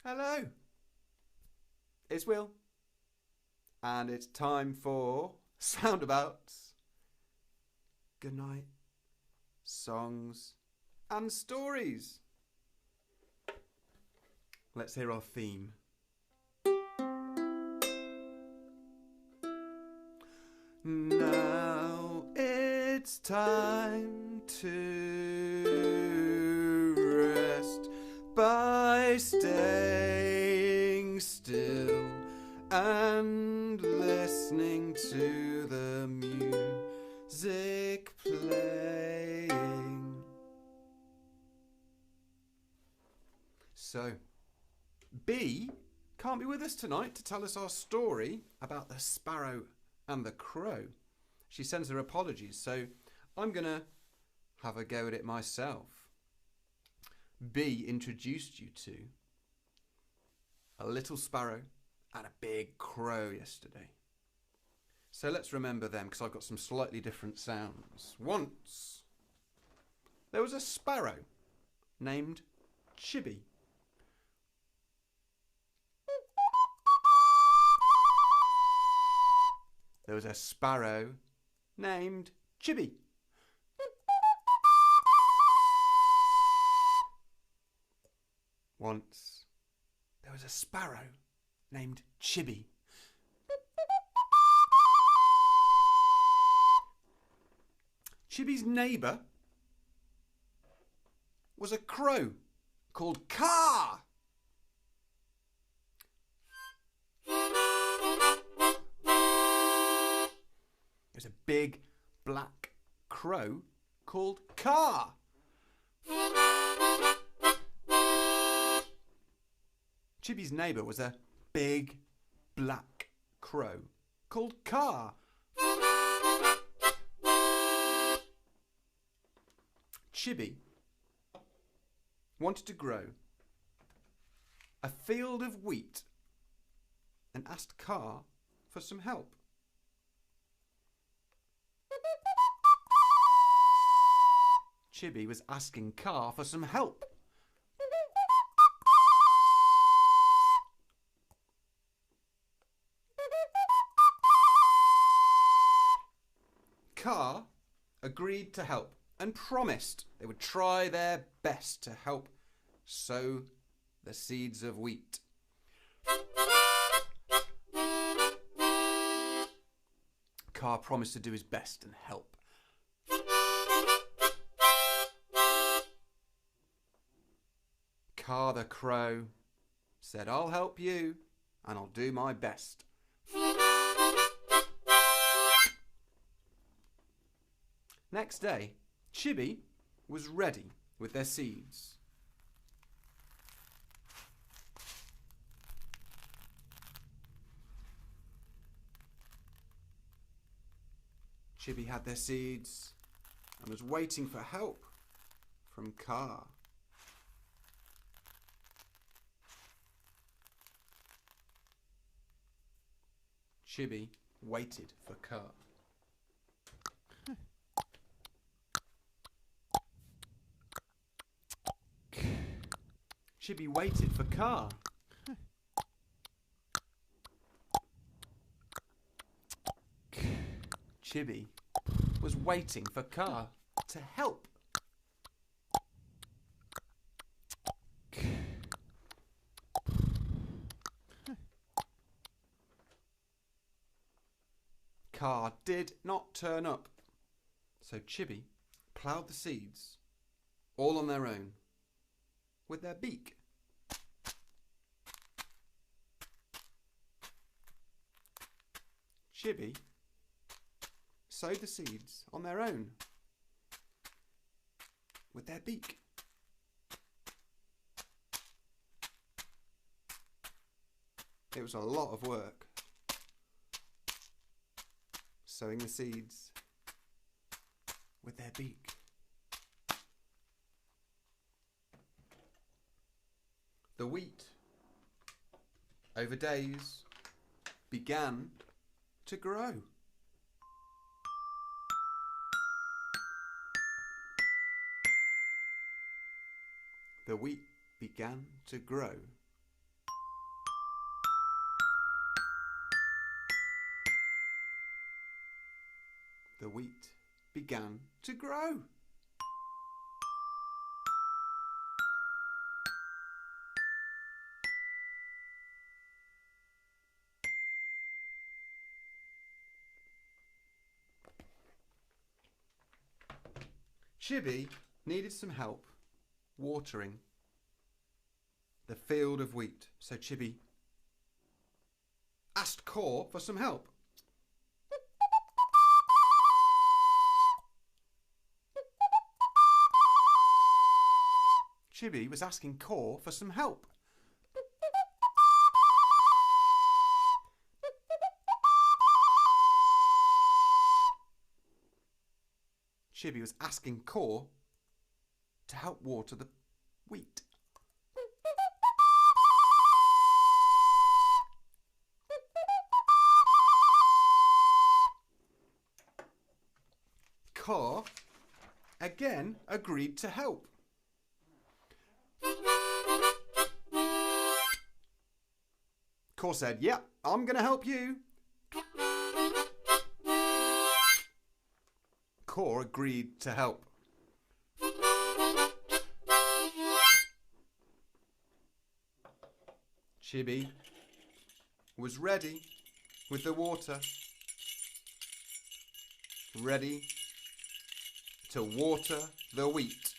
Hello, it's Will, and it's time for Soundabouts, Goodnight Songs and Stories. Let's hear our theme. Now it's time to rest by staying still and listening to the music playing. So, B can't be with us tonight to tell us our story about the sparrow and the crow. She sends her apologies, so I'm going to have a go at it myself. B introduced you to a little sparrow and a big crow yesterday. So let's remember them, because I've got some slightly different sounds. Once there was a sparrow named Chibi. There was a sparrow named Chibi. Once there was a sparrow named Chibi. Chibi's neighbour was a crow called Car. There's a big black crow called Car. Chibi's neighbour was a big black crow called Car. Chibi wanted to grow a field of wheat and asked Car for some help. Chibi was asking Car for some help. Car agreed to help and promised they would try their best to help sow the seeds of wheat. Car promised to do his best and help. Car the crow said, "I'll help you and I'll do my best." Next day, Chibi was ready with their seeds. Chibi had their seeds and was waiting for help from Car. Chibi waited for Car. Chibi waited for Car. Chibi was waiting for Car to help. Car did not turn up, so Chibi ploughed the seeds, all on their own, with their beak. Chibi sowed the seeds on their own, with their beak. It was a lot of work, sowing the seeds with their beak. The wheat, over days, began to grow. The wheat began to grow The wheat began to grow. Chibi needed some help watering the field of wheat, so Chibi asked Core for some help. Chibi was asking Core for some help. Chibi was asking Core to help water the wheat. Core again agreed to help. Core said, "Yeah, I'm going to help you." Core agreed to help. Chibi was ready with the water, ready to water the wheat.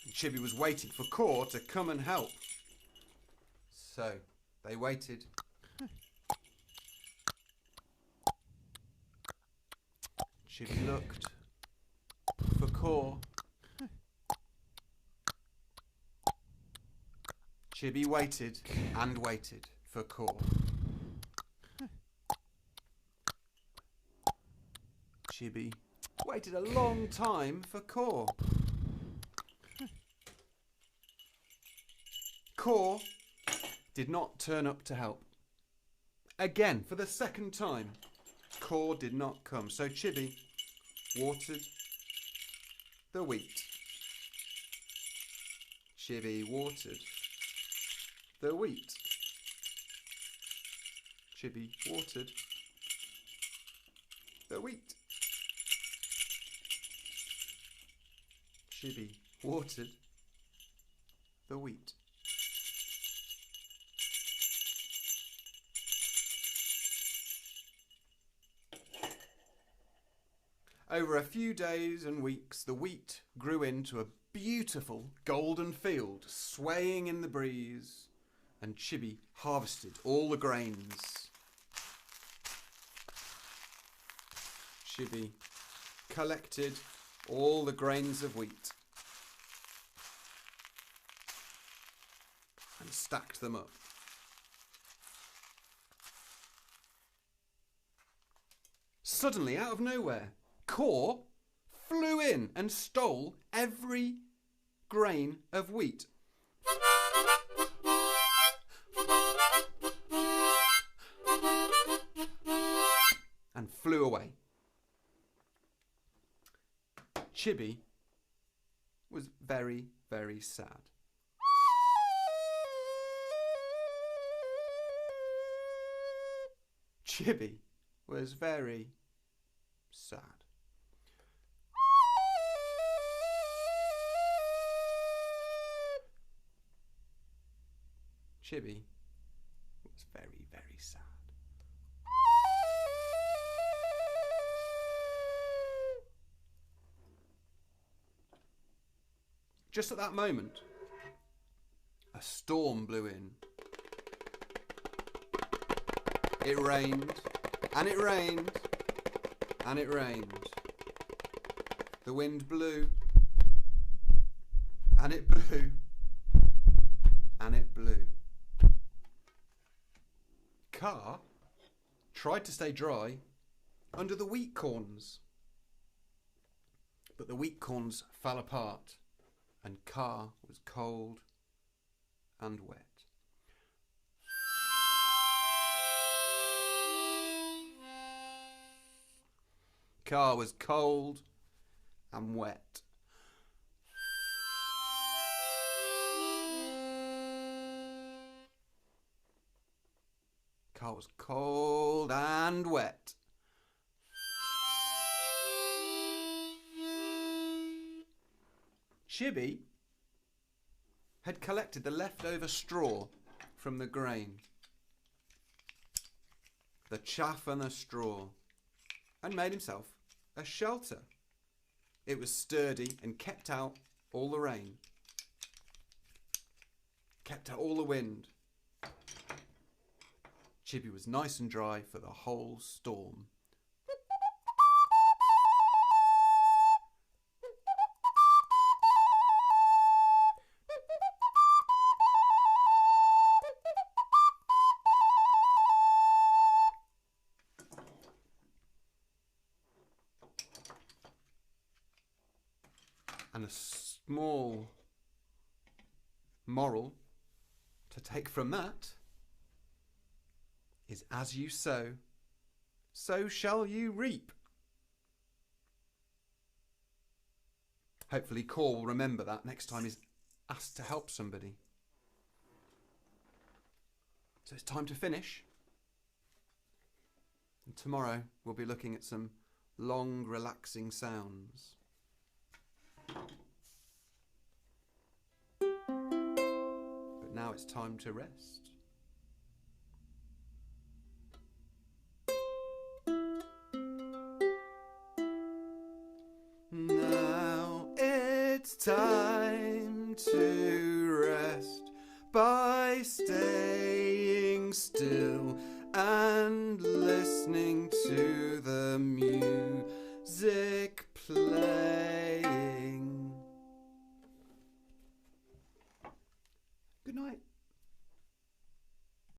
And Chibi was waiting for Core to come and help. So they waited. Chibi looked for Core. Chibi waited and waited for Core. Chibi waited a long time for Core. Core did not turn up to help. Again, for the second time, Core did not come. So Chibi watered the wheat. Chibi watered the wheat. Chibi watered the wheat. Chibi watered the wheat. Over a few days and weeks, the wheat grew into a beautiful golden field, swaying in the breeze, and Chibi harvested all the grains. Chibi collected all the grains of wheat and stacked them up. Suddenly, out of nowhere, Core flew in and stole every grain of wheat. And flew away. Chibi was very, very sad. Chibi was very sad. Chibi was very, very sad. Just at that moment, a storm blew in. It rained, and it rained, and it rained. The wind blew, and it blew, and it blew. Car tried to stay dry under the wheat corns, but the wheat corns fell apart, and Car was cold and wet. Car was cold and wet. Car was cold and and wet. Chibi had collected the leftover straw from the grain, the chaff and the straw, and made himself a shelter. It was sturdy and kept out all the rain, kept out all the wind. Chibi was nice and dry for the whole storm. And a small moral to take from that is, as you sow, so shall you reap. Hopefully Cor will remember that next time he's asked to help somebody. So it's time to finish. And tomorrow we'll be looking at some long, relaxing sounds. But now it's time to rest. Now it's time to rest by staying still and listening to the music playing. Good night.